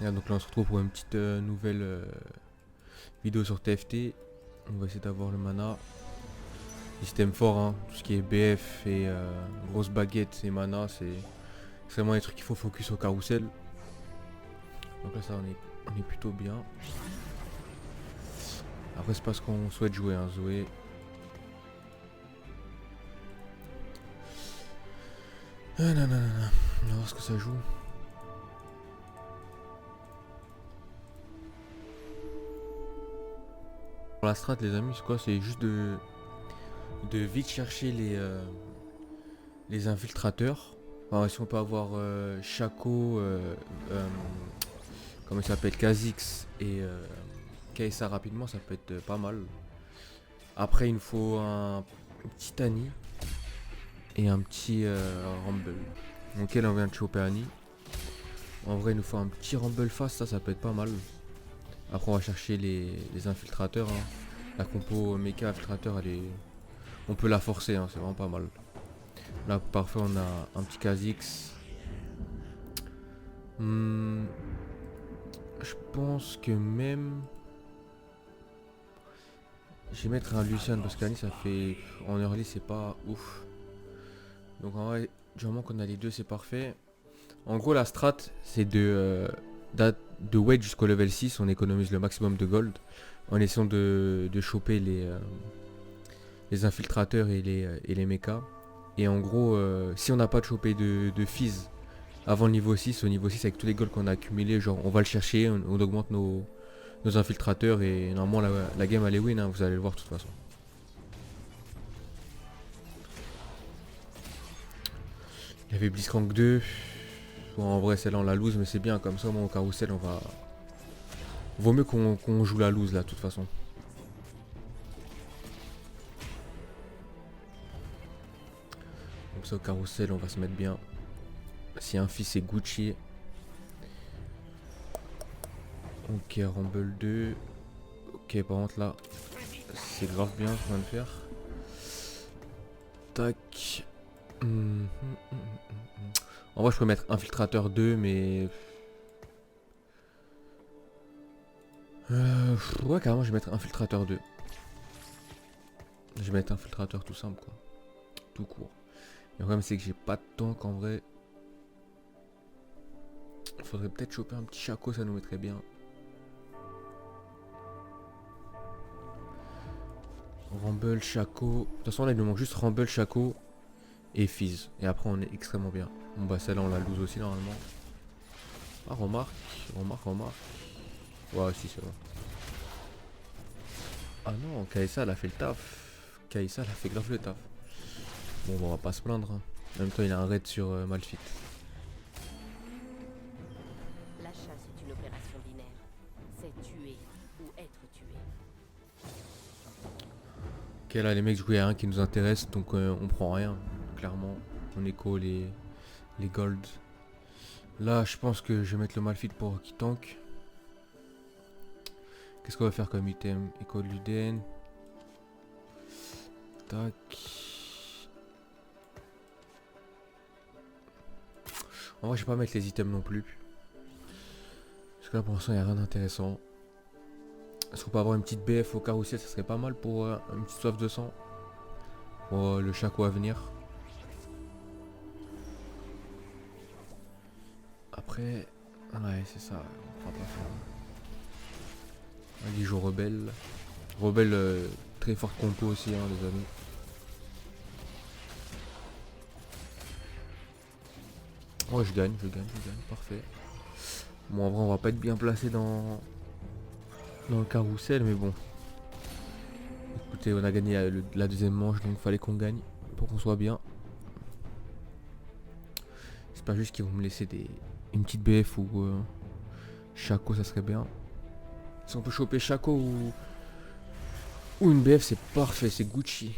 Et donc là on se retrouve pour une petite nouvelle vidéo sur TFT. On va essayer d'avoir le mana. Système fort, hein. Tout ce qui est BF et grosse baguette et mana, c'est vraiment des trucs qu'il faut focus au carrousel. Donc là ça on est plutôt bien. Après c'est pas ce qu'on souhaite jouer, hein, Zoé. Ah, non, non, non, non. On va voir ce que ça joue. Pour la strat les amis c'est quoi? C'est juste de vite chercher les infiltrateurs. Enfin, si on peut avoir Shaco, comment il s'appelle, Kha'Zix et Kai'Sa rapidement, ça peut être pas mal. Après il nous faut un petit Annie et un petit Rumble. Donc là on vient de choper Annie. En vrai il nous faut un petit Rumble fast, ça peut être pas mal. Après on va chercher les infiltrateurs, hein. La compo mecha infiltrateur elle est. On peut la forcer, hein, c'est vraiment pas mal. Là parfait on a un petit Kha'Zix. Je pense que même. Je vais mettre un Lucian parce qu'Annie ça fait. En early c'est pas ouf. Donc en vrai, du moment qu'on a les deux c'est parfait. En gros la strat c'est de wait jusqu'au level 6, on économise le maximum de gold. En essayant de choper les infiltrateurs et les mechas. Et en gros, si on n'a pas de chopé de Fizz avant le niveau 6, au niveau 6 avec tous les golds qu'on a accumulés, genre on va le chercher, on augmente nos infiltrateurs et normalement la game elle est win, hein, vous allez le voir de toute façon. Il y avait Blitzcrank 2. Bon, en vrai celle-là on la lose mais c'est bien comme ça au carrousel on va. Vaut mieux qu'on joue la lose là de toute façon. Comme ça au carrousel on va se mettre bien. Si un fils c'est Gucci. Ok, Rumble 2. Ok, par contre là, c'est grave bien ce qu'on vient de faire. Tac. En vrai, je peux mettre Infiltrateur 2, mais. Ouais, carrément, je vais mettre Infiltrateur 2. Je vais mettre Infiltrateur tout simple, quoi. Tout court. Le problème, c'est que j'ai pas de tank en vrai. Faudrait peut-être choper un petit Chaco, ça nous mettrait bien. Rumble, Chaco. De toute façon, là, il nous manque juste Rumble, Chaco et Fizz. Et après, on est extrêmement bien. Bon, bah, celle-là, on la lose aussi normalement. Ah, remarque. Ouais, si, c'est bon. Ah non, Kai'Sa, elle a fait le taf. Kai'Sa, elle a fait grave le taf. Bon, bah, on va pas se plaindre, hein. En même temps, il a un raid sur Malphite. La chasse est une opération binaire. C'est tuer ou être tué. Ok, là, les mecs, il y a rien qui nous intéresse, donc on prend rien. Clairement, on écho les golds. Là, je pense que je vais mettre le Malphite pour qu'il tank. Qu'est-ce qu'on va faire comme item? Écho de l'UDN. Tac. En vrai, je vais pas mettre les items non plus. Parce que là, pour l'instant, il n'y a rien d'intéressant. Est-ce qu'on peut avoir une petite BF au carrousel? Ça serait pas mal pour une petite soif de sang. Pour le Chaco à venir. Après, ouais, c'est ça. On pourra pas faire. Allez, joue rebelle. Rebelle, très forte compo aussi, hein, les amis. Ouais, je gagne. Parfait. Bon, en vrai, on va pas être bien placé dans le carrousel, mais bon. Écoutez, on a gagné la deuxième manche, donc fallait qu'on gagne pour qu'on soit bien. C'est pas juste qu'ils vont me laisser une petite BF ou Chaco, ça serait bien. Si on peut choper Chaco ou une BF, c'est parfait, c'est Gucci.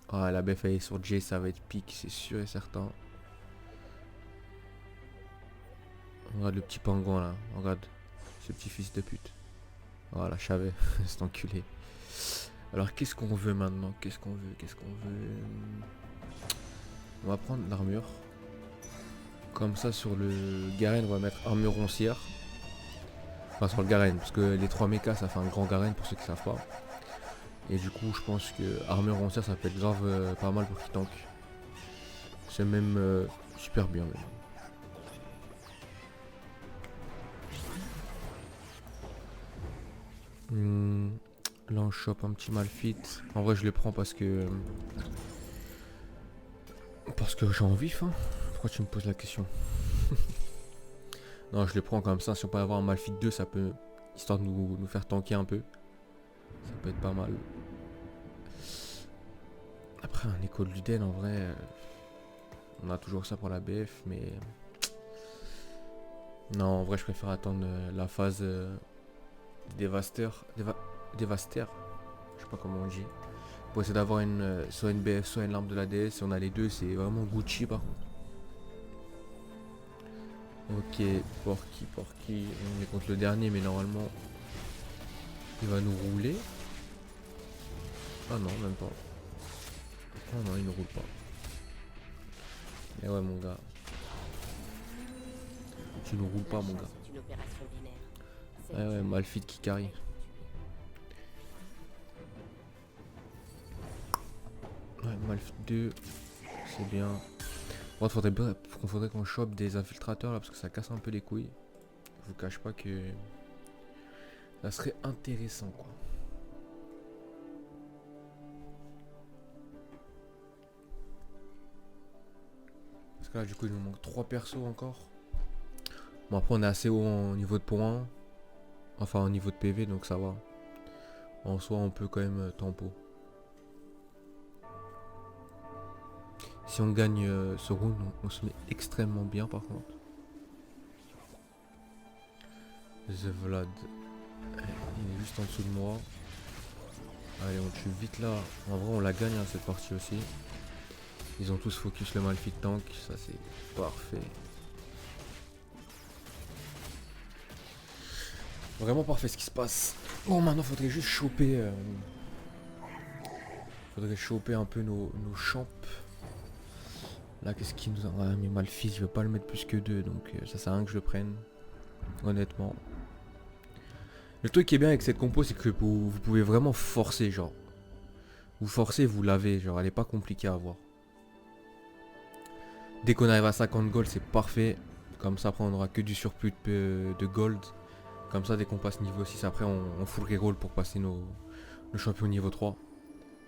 Ah, la BF elle est sur Jay, ça va être pique, c'est sûr et certain. Regarde le petit pingouin là, regarde ce petit fils de pute. Voilà, je savais, cet enculé. Alors qu'est-ce qu'on veut maintenant? Qu'est-ce qu'on veut? On va prendre l'armure. Comme ça sur le Garen on va mettre armure roncière. Enfin sur le Garen, parce que les 3 mechas ça fait un grand Garen pour ceux qui savent pas. Et du coup je pense que armure roncière ça peut être grave pas mal pour qu'il tank. C'est même super bien même. Là on chope un petit Malphite. En vrai je le prends parce que j'ai envie, hein. Pourquoi tu me poses la question? Non, je le prends comme ça. Si on peut avoir un Malphite 2, ça peut, histoire de nous faire tanker un peu. Ça peut être pas mal. Après, un écho de Luden, en vrai, on a toujours ça pour la BF, mais non, en vrai, je préfère attendre la phase dévastateur. Dévastateur. Je sais pas comment on dit. Pour essayer d'avoir soit une BF, soit une lampe de la DS. Si on a les deux, c'est vraiment Gucci par contre. Ok, Porky. On est contre le dernier, mais normalement, il va nous rouler. Ah non, même pas. Ah non, il ne roule pas. Eh ouais, mon gars. Tu ne roules pas, mon gars. C'est une opération binaire. C'est Eh ouais, Malphite qui carry. Ouais, Malphite 2, c'est bien. Bon, faudrait qu'on chope des infiltrateurs là, parce que ça casse un peu les couilles. Je vous cache pas que ça serait intéressant, quoi. Parce que là, du coup, il nous manque 3 persos encore. Bon, après, on est assez haut en niveau de points. Enfin, au niveau de PV, donc ça va. En soi, on peut quand même tempo. Si on gagne ce round, on se met extrêmement bien par contre. The Vlad. Il est juste en dessous de moi. Allez, on tue vite là. En vrai, on la gagne hein, cette partie aussi. Ils ont tous focus le Malphite tank. Ça, c'est parfait. Vraiment parfait ce qui se passe. Bon, maintenant, faudrait juste choper... faudrait choper un peu nos champs. Là, qu'est-ce qu'il nous a... Ouais, mais Malphite, je vais pas le mettre plus que 2. Donc, ça sert à rien que je le prenne. Honnêtement. Le truc qui est bien avec cette compo, c'est que vous pouvez vraiment forcer, genre. Vous forcez, vous l'avez, genre, elle est pas compliquée à avoir. Dès qu'on arrive à 50 gold, c'est parfait. Comme ça, après, on aura que du surplus de gold. Comme ça, dès qu'on passe niveau 6, après, on full reroll pour passer nos champions niveau 3.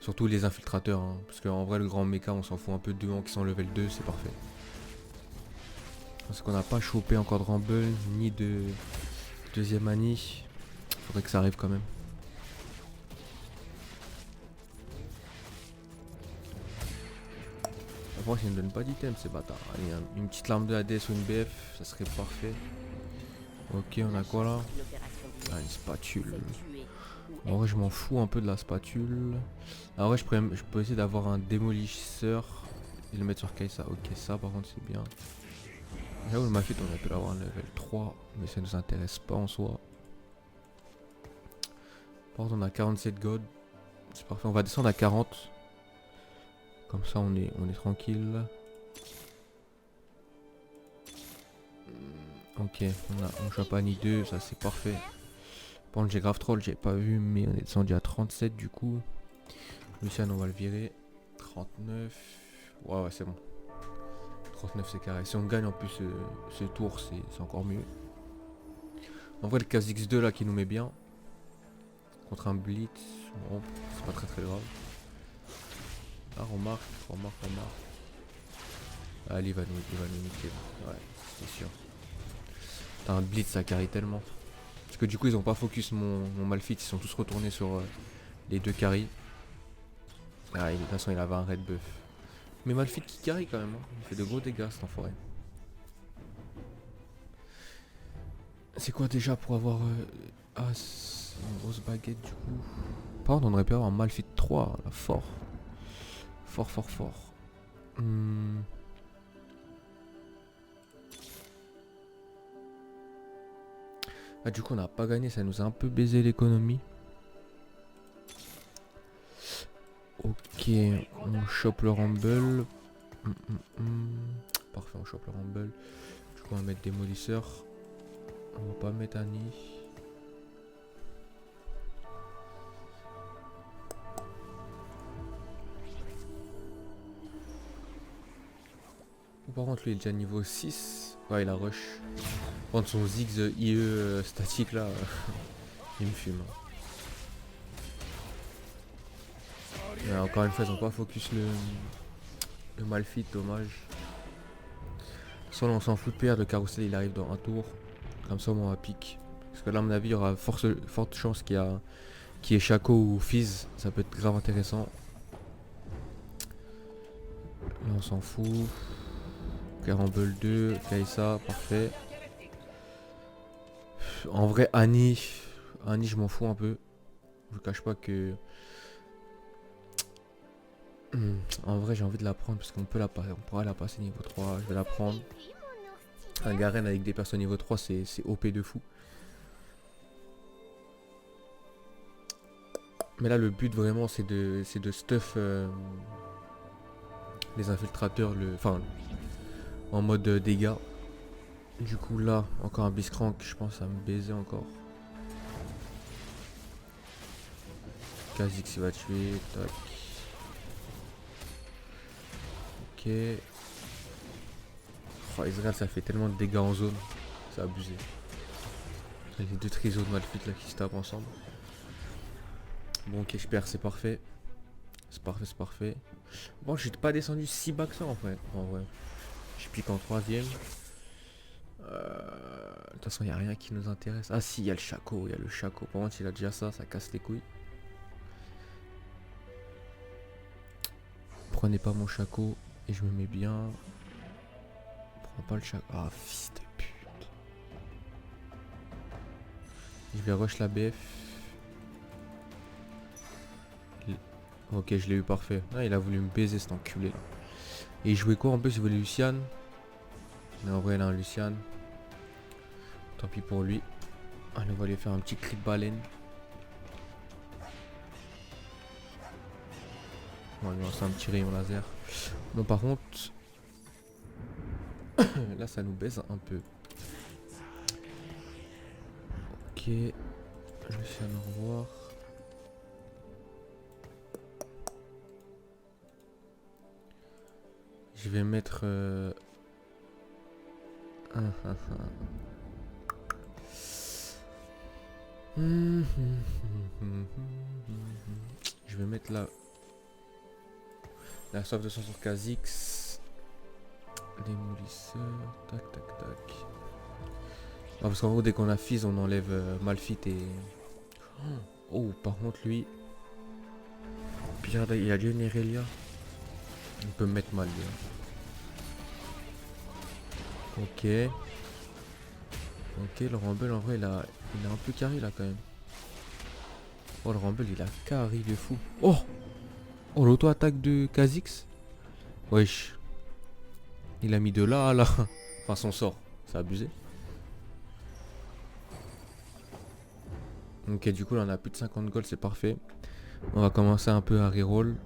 Surtout les infiltrateurs, hein, parce qu'en vrai, le grand mecha, on s'en fout un peu de 2 qui sont level 2, c'est parfait. Parce qu'on n'a pas chopé encore de Rumble, ni de deuxième Annie. Faudrait que ça arrive quand même. Après, ça ne me donne pas d'item ces bâtards. Allez, une petite larme de ADS ou une BF, ça serait parfait. Ok, on a quoi là? Ah, une spatule. En vrai, je m'en fous un peu de la spatule. En vrai, je peux essayer d'avoir un démolisseur et le mettre sur Kaisa. Ok, ça par contre, c'est bien. Là où le Malphite, on a pu l'avoir un level 3, mais ça nous intéresse pas en soi. Par contre, on a 47 gold. C'est parfait, on va descendre à 40. Comme ça, on est tranquille. Ok, on chope Annie 2, ça c'est parfait. Par contre, j'ai grave troll, j'ai pas vu, mais on est descendu à 37 du coup. Lucian, on va le virer. 39. Ouais, c'est bon. 39, c'est carré. Si on gagne en plus ce tour, c'est encore mieux. En vrai, le KZX2 là qui nous met bien. Contre un Blitz, bon, c'est pas très grave. Ah, remarque. Allez, il va nous niquer. Ouais, c'est sûr. T'as un Blitz, ça carry tellement. Parce que du coup, ils ont pas focus mon Malphite, ils sont tous retournés sur les 2 carry. Ah, de toute façon, il avait un red buff. Mais Malphite qui carry quand même, hein. Il fait de gros dégâts cet enfoiré. C'est quoi déjà pour avoir... Ah, c'est une grosse baguette du coup. Par contre, on aurait pu avoir un Malphite 3, là, fort. Fort. Ah, du coup, on n'a pas gagné, ça nous a un peu baisé l'économie. Ok, on chope le Rumble. Parfait. parfait, on chope le Rumble. Du coup on va mettre démolisseur. On va pas mettre Annie. Par contre lui il est déjà niveau 6. Ouais il a rush. Par contre son Ziggs IE statique là, il me fume. Mais encore une fois ils ont pas focus le Malphite, dommage. Soit on s'en fout de perdre, le carrousel il arrive dans un tour. Comme ça on va pique. Parce que là à mon avis il y aura forte chance qu'il y ait Shaco ou Fizz. Ça peut être grave intéressant. Là on s'en fout. Rumble 2, Kaisa, parfait. En vrai Annie je m'en fous un peu. Je vous cache pas que... En vrai j'ai envie de la prendre parce qu'on peut on pourra la passer niveau 3. Je vais la prendre. Un Garen avec des persos niveau 3 c'est OP de fou. Mais là le but vraiment c'est de stuff les infiltrateurs, enfin en mode dégâts. Du coup là encore un Blitzcrank, je pense à me baiser encore. Kha'Zix il va tuer, tac. Ok. Oh, Ezreal ça fait tellement de dégâts en zone, c'est abusé. Les deux trisos de Malphite là qui se tapent ensemble. Bon ok je perds, c'est parfait. C'est parfait, c'est parfait. Bon je suis pas descendu si bas que ça en vrai. Je pique en 3ème. De toute façon il n'y a rien qui nous intéresse. Ah si il y a le Shaco, il y a le Shaco. Par contre il a déjà ça casse les couilles. Prenez pas mon Shaco et je me mets bien. Prends pas le Shaco. Ah fils de pute. Je vais rush la BF. Ok je l'ai eu parfait. Ah, il a voulu me baiser cet enculé là. Et il jouait quoi en plus, il voulait Lucian. Mais en vrai il a un Lucian. Tant pis pour lui. Allez on va aller faire un petit cri de baleine. On va lui lancer un petit rayon laser. Bon par contre là ça nous baisse un peu. Ok. Lucian au revoir. Je vais mettre je vais mettre la soif de sang sur Kha'Zix. Démolisseur. Tac tac tac. Ah, parce qu'en gros dès qu'on a Fizz on enlève Malphite et... Oh par contre lui... Bien, il a déjà une Irelia. Il peut me mettre mal lui. Ok. Ok le Rumble en vrai il a un peu carry là quand même. Oh le Rumble il a carry de fou. Oh, oh l'auto-attaque de Kha'Zix. Wesh. Il a mis de là à là. Enfin son sort. C'est abusé. Ok du coup là on a plus de 50 gold, c'est parfait. On va commencer un peu à reroll.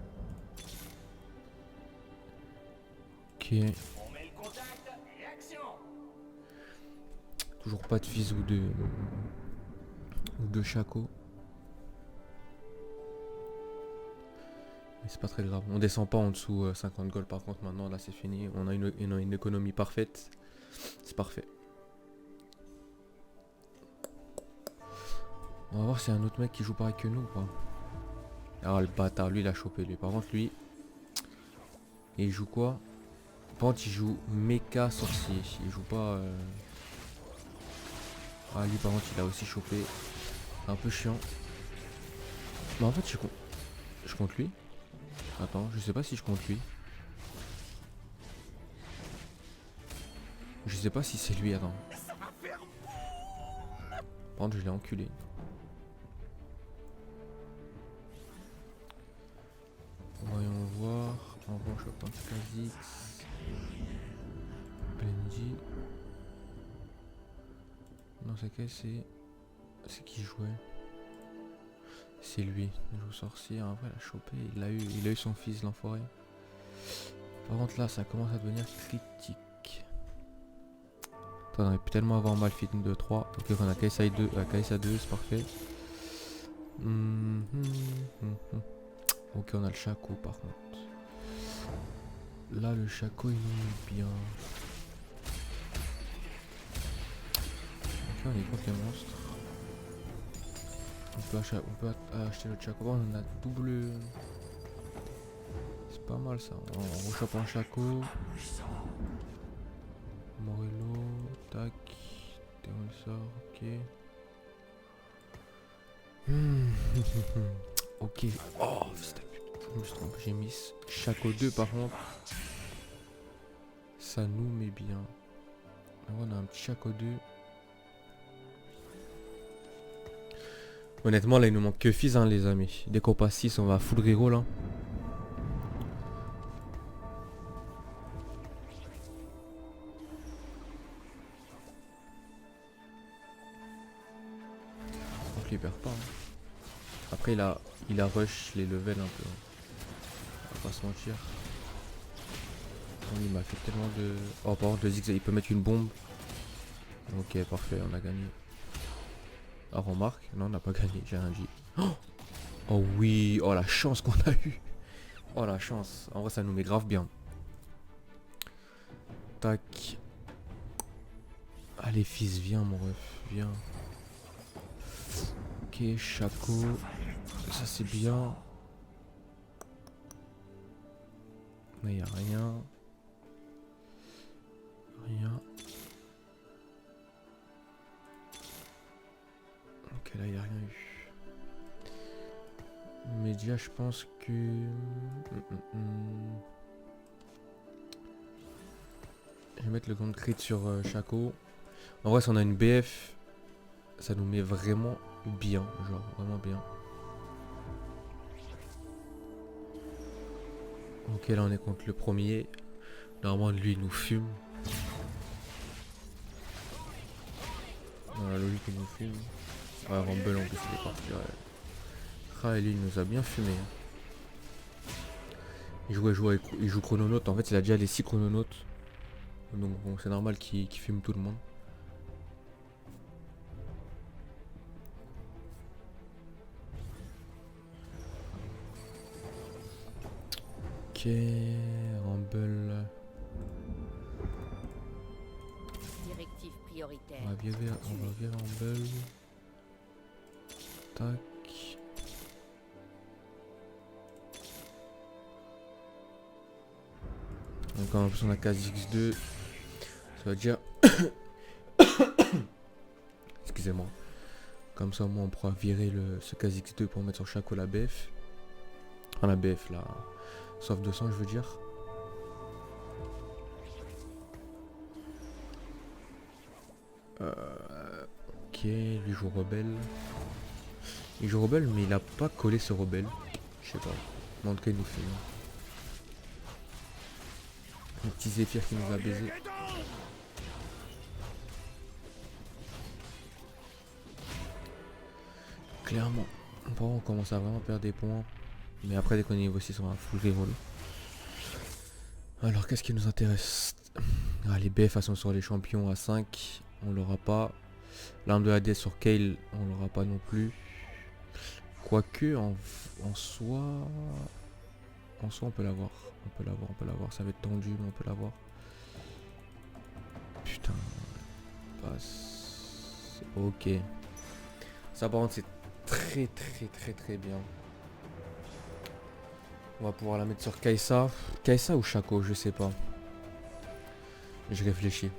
Ok. Toujours pas de Fizz ou de Shaco. Mais c'est pas très grave. On descend pas en dessous 50 gold par contre maintenant. Là c'est fini. On a une économie parfaite. C'est parfait. On va voir s'il y a un autre mec qui joue pareil que nous ou pas. Ah le bâtard, lui il a chopé lui. Par contre lui, il joue quoi? Par contre il joue méca sorcier. Il joue pas... Ah lui par contre il a aussi chopé. C'est un peu chiant. Mais en fait je compte lui. Attends, je sais pas si je compte lui. Je sais pas si c'est lui, attends. Par contre je l'ai enculé. Voyons voir. En revanche, je pense Kha'Zix. Benji. Non, c'est quel c'est. C'est qui jouait? C'est lui. Il joue sorcier. En vrai, il a chopé. Il a eu son fils, l'enfoiré. Par contre, là, ça commence à devenir critique. On aurait pu tellement avoir mal fit 2, 3. Ok, on a KSI 2, KSA 2, c'est parfait. Ok, on a le Shaco par contre. Là, le Shaco il nous met bien. Ok, on est contre les monstres. On peut acheter le Shaco. Oh, on a double. C'est pas mal ça. On rechoppe un Shaco. Morello, tac. Terrorisseur, ok. Ok. Oh, je me suis trompé, j'ai mis Shaco 2 par contre. Ça nous met bien. Là, on a un petit Shaco 2. Honnêtement, là, il nous manque que Fizz, hein, les amis. Dès qu'on passe 6, on va full reroll. Hein. Donc, il perd pas. Hein. Après, il a rush les levels un peu. Hein. On va pas se mentir. Il m'a fait tellement de... Oh, par contre, le zigzag, il peut mettre une bombe. Ok, parfait, on a gagné. Ah, remarque, non, on n'a pas gagné, j'ai rien dit. Oh oui, oh la chance qu'on a eu. Oh la chance, en vrai ça nous met grave bien. Tac. Allez fils, viens mon ref, viens. Ok, Shaco. Ça c'est bien. Mais y a rien. Rien. Ok, là il a rien eu. Média, je pense que... Je vais mettre le compte crit sur Shaco. En vrai, si on a une BF, ça nous met vraiment bien. Genre, vraiment bien. Ok, là on est contre le premier. Normalement, lui, il nous fume. Dans la logique, il nous fume. Ouais, Rumble en plus, il est parti. Ouais. Ah, et lui, il nous a bien fumé. Il joue chrononaute. En fait, il a déjà les 6 chrononautes. Donc, bon, c'est normal qu'il fume tout le monde. Ok, Rumble. Directive prioritaire. On va virer Rumble. Tac. Donc en plus on a KZX2. Ça veut dire... Excusez-moi. Comme ça, moi, on pourra virer ce KZX2 pour mettre sur Shaco la BF. Enfin, la BF, là. Sauf 200, je veux dire. Ok, lui joue rebelle. Il joue rebelle, mais il a pas collé ce rebelle. Je sais pas. Mais en tout cas, il nous fait. Un petit Zephyr qui nous a baisé. Clairement. Bon, on commence à vraiment perdre des points. Mais après, dès qu'on est niveau 6, on va full reroll. Alors, qu'est-ce qui nous intéresse? Ah, les BF sont sur les champions à 5. On l'aura pas. L'arme de AD sur Kale, on l'aura pas non plus. Quoique, en soi... En soi, on peut l'avoir. On peut l'avoir. Ça va être tendu, mais on peut l'avoir. Putain. Passe. Ok. Ça, par contre, c'est très bien. On va pouvoir la mettre sur Kai'Sa. Kai'Sa ou Shaco, je sais pas. Je réfléchis.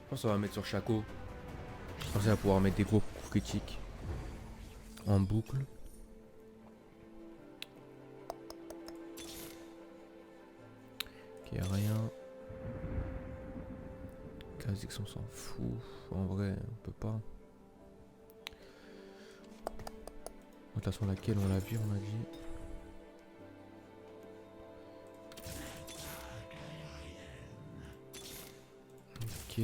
Je pense qu'on va mettre sur Shaco. Je pense qu'on va pouvoir mettre des gros coups critiques. En boucle. Ok, rien. KZX on s'en fout. En vrai, on peut pas. De toute façon, laquelle on l'a vu, on a dit. Ok.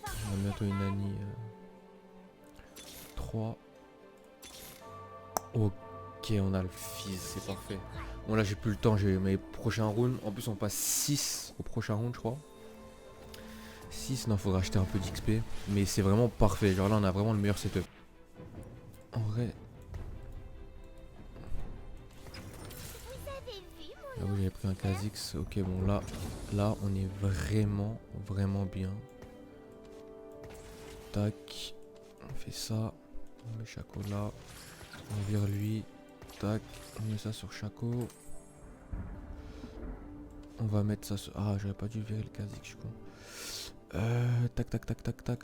On a bientôt une Annie 3. Ok. Ok, on a le fizz, c'est parfait. Bon là j'ai plus le temps, j'ai mes prochains rounds. En plus on passe 6 au prochain round je crois. 6, non faudra acheter un peu d'XP. Mais c'est vraiment parfait, genre là on a vraiment le meilleur setup. En vrai... Ah oui j'avais pris un Kha'Zix, ok bon là on est vraiment bien. Tac, on fait ça, on met Shaco là, on vire lui, tac, on met ça sur Shaco. On va mettre ça sur... Ah j'aurais pas dû virer le Kha'Zix, je suis con. Tac.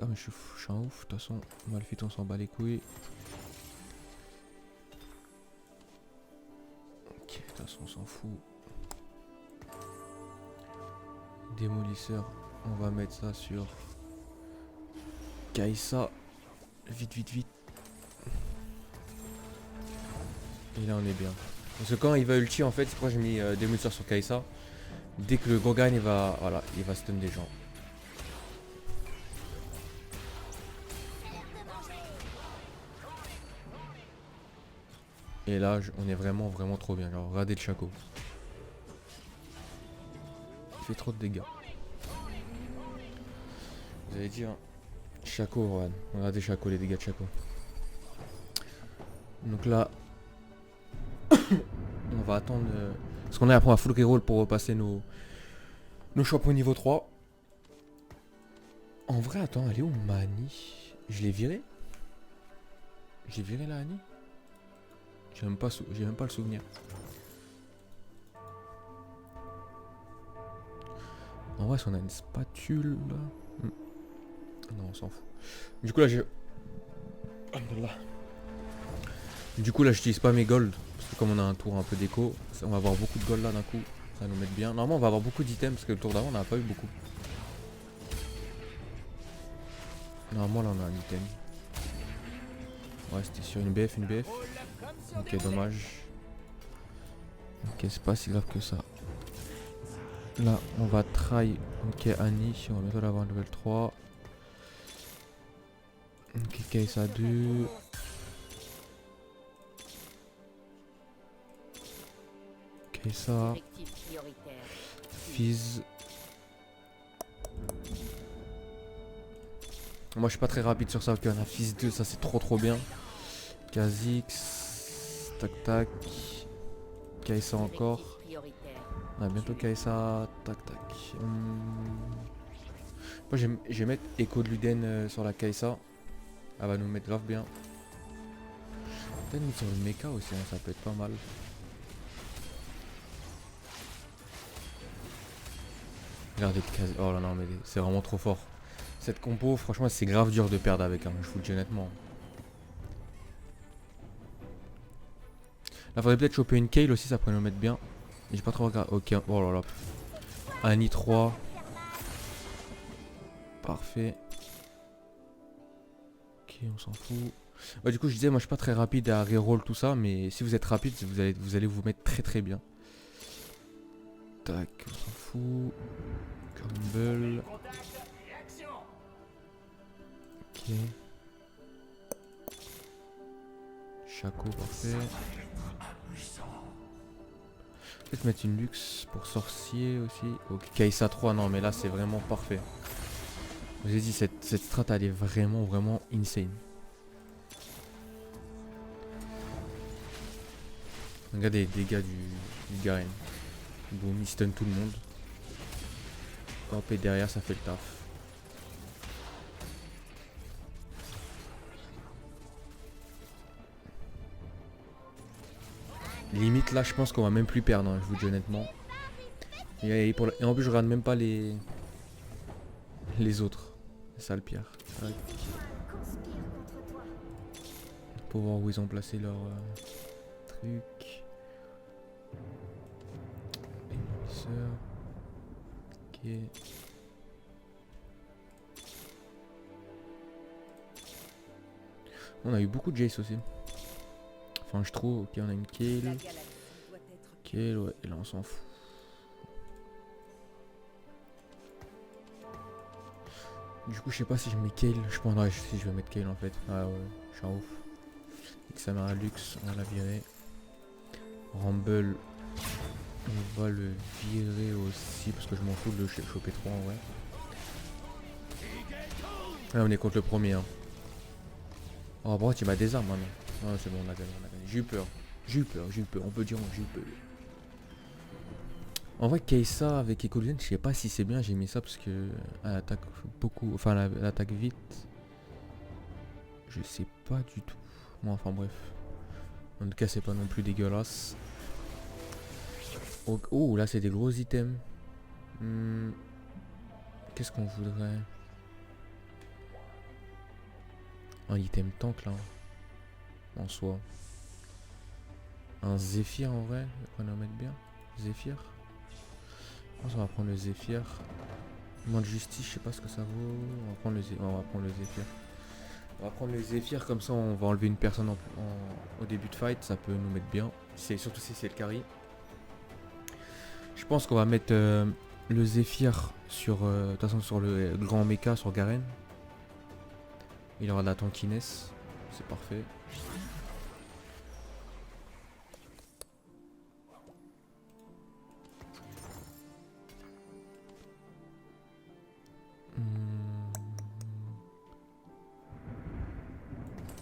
Ah mais je suis un ouf, de toute façon Malphite on s'en bat les couilles. Ok, de toute façon on s'en fout. Démolisseur, on va mettre ça sur Kai'Sa. Vite. Et là on est bien. Parce que quand il va ulti en fait, c'est pourquoi j'ai mis démolisseur sur Kai'Sa. Dès que le Gorgan il va... Voilà, il va stun des gens. Et là on est vraiment trop bien. Genre regardez le Shaco. Il fait trop de dégâts. Vous allez dire Shaco, regardez Shaco, les dégâts de Shaco. Donc là on va attendre parce qu'on est après on va full reroll pour repasser nos champions niveau 3. En vrai attends, elle est où ma Annie? Je l'ai viré? J'ai viré la Annie? J'ai même pas le souvenir. En vrai si on a une spatule là. Non on s'en fout. Du coup là j'ai... Du coup là j'utilise pas mes gold. Parce que comme on a un tour un peu déco, on va avoir beaucoup de gold là d'un coup. Ça va nous mettre bien. Normalement on va avoir beaucoup d'items parce que le tour d'avant on n'a pas eu beaucoup. Normalement là on a un item. Ouais c'était sur une BF. Ok dommage. Ok c'est pas si grave que ça. Là on va try. Ok Annie, on va bientôt l'avoir level 3. Ok Kai'Sa 2. Kai'Sa. Fizz. Moi je suis pas très rapide sur ça, ok on a Fizz 2, ça c'est trop bien. Kha'Zix. Tac. Kai'Sa encore. On a bientôt Kai'Sa. Tac. Moi je vais mettre Echo de Luden sur la Kai'Sa. Elle va nous mettre grave bien. Peut-être mettre sur le mecha aussi, hein, ça peut être pas mal. Regardez Kha'Zix. Oh là non mais c'est vraiment trop fort. Cette compo franchement c'est grave dur de perdre avec, hein, je vous le dis honnêtement. Là faudrait peut-être choper une Kayle aussi, ça pourrait nous mettre bien. J'ai pas trop regardé. Ok, oh là là. Annie 3. Parfait. Ok, on s'en fout. Ouais, du coup je disais moi je suis pas très rapide à reroll tout ça, mais si vous êtes rapide vous allez vous mettre très bien. Tac, on s'en fout. Crumble. Ok. Shaco, parfait. Peut-être mettre une luxe pour sorcier aussi. Ok, Kai'Sa 3, non mais là c'est vraiment parfait. Je vous ai dit cette strat elle est vraiment insane. Regardez les dégâts du Garen. Boum, il stun tout le monde. Hop, et derrière ça fait le taf. Limite là je pense qu'on va même plus perdre, hein, je vous dis honnêtement. Et en plus je regarde même pas les autres. C'est ça le pire. Tac. Pour voir où ils ont placé leur truc. Émisseur. Ok. On a eu beaucoup de Jace aussi. Enfin je trouve. Ok on a une Kayle. Kayle ouais et là on s'en fout. Du coup je sais pas si je mets Kayle. Je pense ouais, si je vais mettre Kayle en fait. Ah ouais je suis un ouf. Xamara Lux on va la virer. Rumble, on va le virer aussi parce que je m'en fous de le choper 3 en vrai. Là on est contre le premier. Hein. Oh bon tu m'as des armes maintenant. Ah c'est bon on a gagné, on a gagné. J'ai eu peur. On peut dire j'ai eu peur. En vrai Keisa avec Ecolian, je sais pas si c'est bien, j'ai mis ça parce que elle attaque beaucoup, enfin elle attaque vite. Je sais pas du tout. Bon enfin bref. En tout cas c'est pas non plus dégueulasse. Oh là c'est des gros items. Qu'est-ce qu'on voudrait? Un item tank là. En soi. Un Zephyr en vrai. On va en mettre bien. Zephyr. Je pense qu'on va prendre le Zephyr. Moins de justice, je sais pas ce que ça vaut. On va prendre le Zephyr. On va prendre le Zephyr comme ça on va enlever une personne au début de fight. Ça peut nous mettre bien. Surtout si c'est le carry. Je pense qu'on va mettre le Zephyr sur, de toute façon sur le grand mecha sur Garen. Il aura de la tankiness. C'est parfait.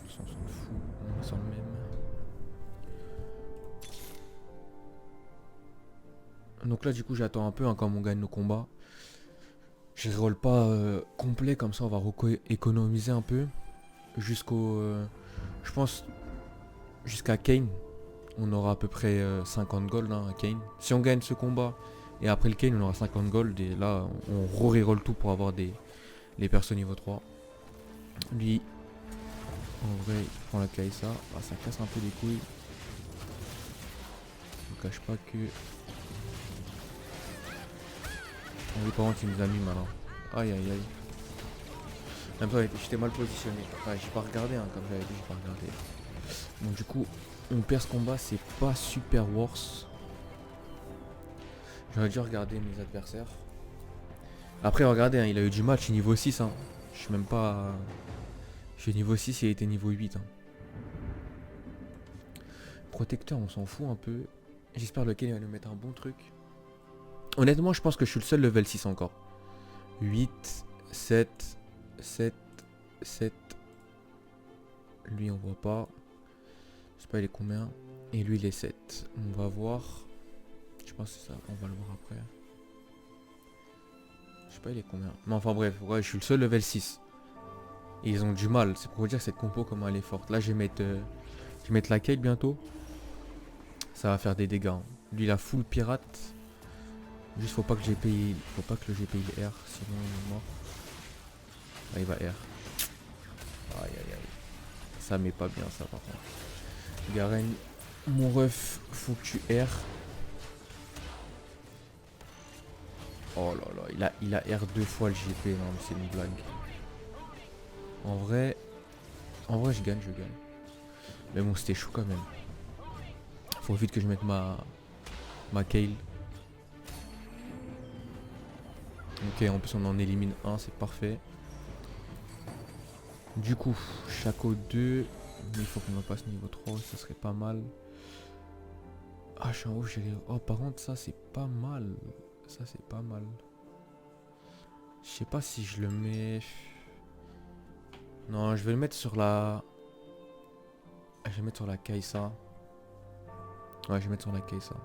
On s'en fout, on est sur le même. Donc là du coup j'attends un peu hein, quand on gagne nos combats. Je reroll pas complet comme ça on va économiser un peu. Jusqu'au... je pense jusqu'à Kayn. On aura à peu près 50 gold hein, à Kayn. Si on gagne ce combat et après le Kayn on aura 50 gold. Et là on reroll tout pour avoir les persos niveau 3. Lui en vrai il prend la Kaisa. Ah, ça casse un peu les couilles. Je vous cache pas que... Oui, par contre, il nous a mis maintenant. Aïe aïe aïe. Même temps, j'étais mal positionné. Enfin, j'ai pas regardé, hein, comme j'avais dit, j'ai pas regardé. Donc, du coup, on perd ce combat, c'est pas super worse. J'aurais dû regarder mes adversaires. Après, regardez, hein, il a eu du match niveau 6. Hein. Je suis même pas. Je suis niveau 6, il a été niveau 8. Hein. Protecteur, on s'en fout un peu. J'espère lequel il va nous mettre un bon truc. Honnêtement, je pense que je suis le seul level 6 encore. 8, 7, 7, 7. Lui, on voit pas. Je sais pas, il est combien. Et lui, il est 7. On va voir. Je pense que c'est ça. On va le voir après. Je sais pas, il est combien. Mais enfin, bref. Ouais, je suis le seul level 6. Et ils ont du mal. C'est pour vous dire que cette compo, comment elle est forte. Là, je vais mettre la Kate bientôt. Ça va faire des dégâts. Hein. Lui, il a full pirate. Juste faut pas que le GP il R, sinon il est mort. Ah, il va R. Aïe aïe aïe. Ça met pas bien ça par contre. Garen, mon ref, faut que tu R. Oh là là, il a R 2 fois le GP, non mais c'est une blague. En vrai je gagne. Mais bon c'était chaud quand même. Faut vite que je mette ma Kayle. Ok, en plus on en élimine un, c'est parfait. Du coup, Chaco 2. Il faut qu'on en passe niveau 3, ça serait pas mal. Ah, je suis en haut, j'ai les... Oh, par contre, ça c'est pas mal. Ça c'est pas mal. Je sais pas si je le mets... Non, je vais le mettre sur la... Je vais mettre sur la Kaisa. Ouais, je vais mettre sur la Kaisa.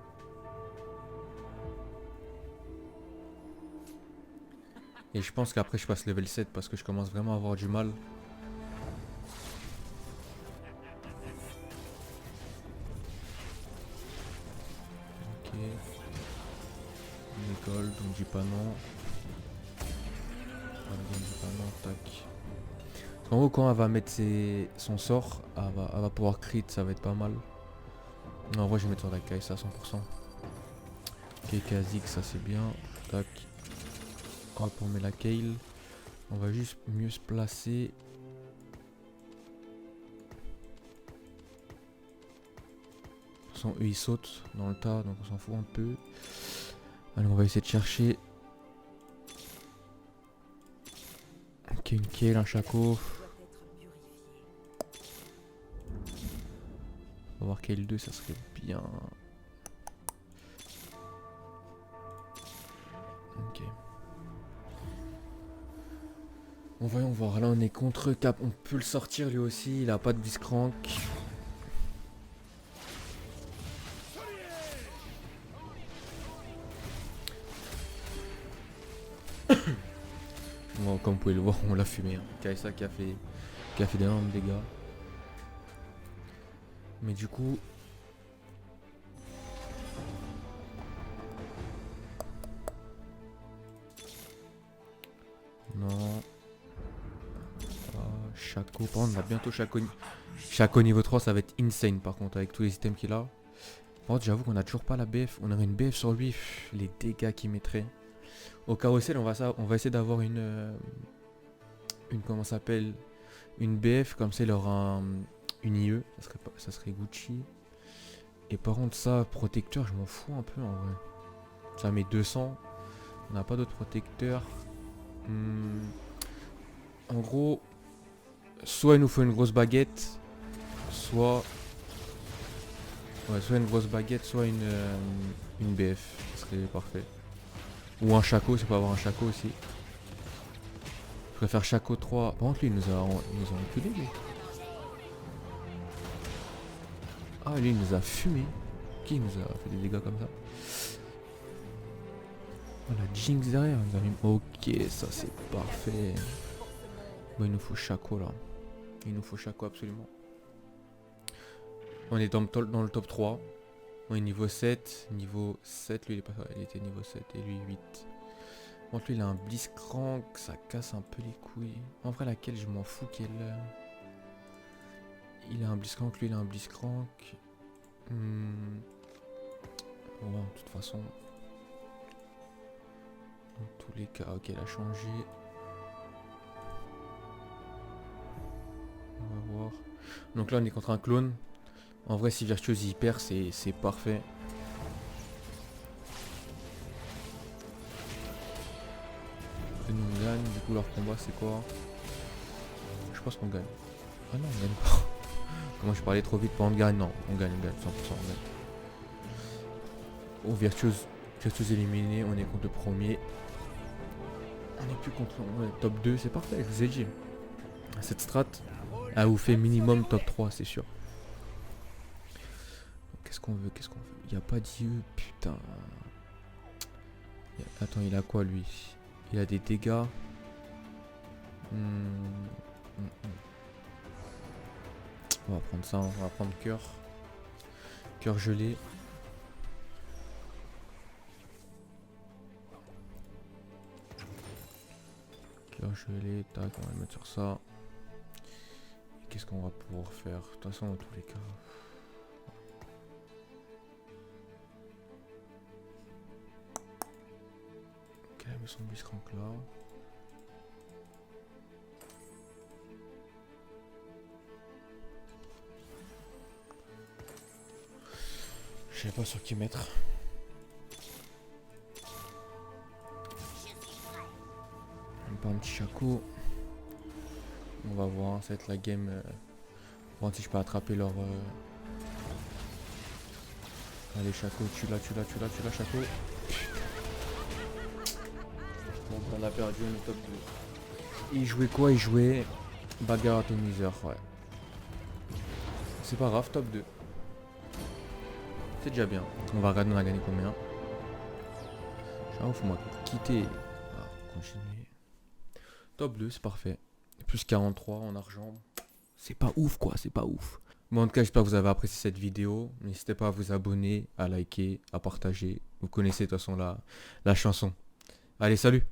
Et je pense qu'après je passe level 7 parce que je commence vraiment à avoir du mal. Ok. On est gold, on dit pas non. On dit pas non, tac. En gros quand elle va mettre son sort, elle va pouvoir crit, ça va être pas mal. Non, en vrai je vais mettre sur la Kaisa à 100%. Ok, Kha'Zix, ça c'est bien. Tac. Hop, on met la Kayle. On va juste mieux se placer. De toute façon, eux ils sautent dans le tas, donc on s'en fout un peu. Allez, on va essayer de chercher. Ok, une Kayle, un Chaco. On va voir Kayle 2, ça serait bien. Bon, voyons voir. Là, on est contre Cap. On peut le sortir lui aussi. Il a pas de Blitzcrank. Bon, comme vous pouvez le voir, on l'a fumé. Hein. Kaisa qui a fait d'énormes dégâts. Mais du coup... Non. Ah, Shaco. Par contre, on a bientôt Shaco. Shaco niveau 3, ça va être insane par contre, avec tous les items qu'il a. Par contre, j'avoue qu'on a toujours pas la BF. On aurait une BF sur lui. Pff, les dégâts qu'il mettrait. Au carrousel, on va essayer d'avoir une comment ça s'appelle, une BF, comme ça il aura une IE, ça serait Gucci. Et par contre ça, protecteur, je m'en fous un peu en vrai. Ça met 200, on n'a pas d'autres protecteurs. En gros, soit il nous faut une grosse baguette, soit... Ouais, soit une grosse baguette, soit une BF, ça serait parfait. Ou un Shaco, c'est pas avoir un Shaco aussi. Je préfère Shaco 3. Par contre lui il nous a enculé lui. Ah lui il nous a fumé. Qui nous a fait des dégâts comme ça? Oh la Jinx derrière. Ok, ça c'est parfait. Bon il nous faut Shaco là. Il nous faut Shaco absolument. On est dans le top 3. On est niveau 7. Niveau 7, lui il était niveau 7 et lui 8. Bon, lui il a un Blitzcrank, ça casse un peu les couilles. En vrai laquelle je m'en fous qu'elle... Il a un Blitzcrank, lui il a un Blitzcrank. Ouais, de toute façon. Dans tous les cas, ok elle a changé. On va voir. Donc là on est contre un clone. En vrai si Virtuose y perd c'est parfait. Nous on gagne, du coup leur combat c'est quoi? Je pense qu'on gagne. Ah non on gagne pas. Comment je parlais trop vite pour on gagne? Non, on gagne 100%, on gagne. Oh Virtuose éliminé, on est contre le premier. On est plus contre le top 2, c'est parfait, je vous ai dit. Cette strat, elle vous fait minimum top 3, c'est sûr. Qu'est-ce qu'on veut? Il n'y a pas d'IE, putain. Attends, il a quoi lui? Il a des dégâts. On va prendre ça, on va prendre cœur. Cœur gelé. Cœur gelé, tac, on va le mettre sur ça. Qu'est-ce qu'on va pouvoir faire? De toute façon, dans tous les cas. Ok, mais son Blitzcrank là. Je sais pas sur qui mettre. Un petit Shaco. On va voir, ça va être la game. Voir si je peux attraper leur... Allez Shaco, tu l'as Shaco. Bon, on a perdu le top 2. Il jouait quoi? Il jouait bagarre atomiseur, ouais. C'est pas grave, top 2. C'est déjà bien. On va regarder on a gagné combien. Faut moi quitter. Ah, continuer. Top 2, c'est parfait. Plus 43 en argent. C'est pas ouf quoi, c'est pas ouf. Bon en tout cas j'espère que vous avez apprécié cette vidéo. N'hésitez pas à vous abonner, à liker, à partager. Vous connaissez de toute façon la chanson. Allez salut.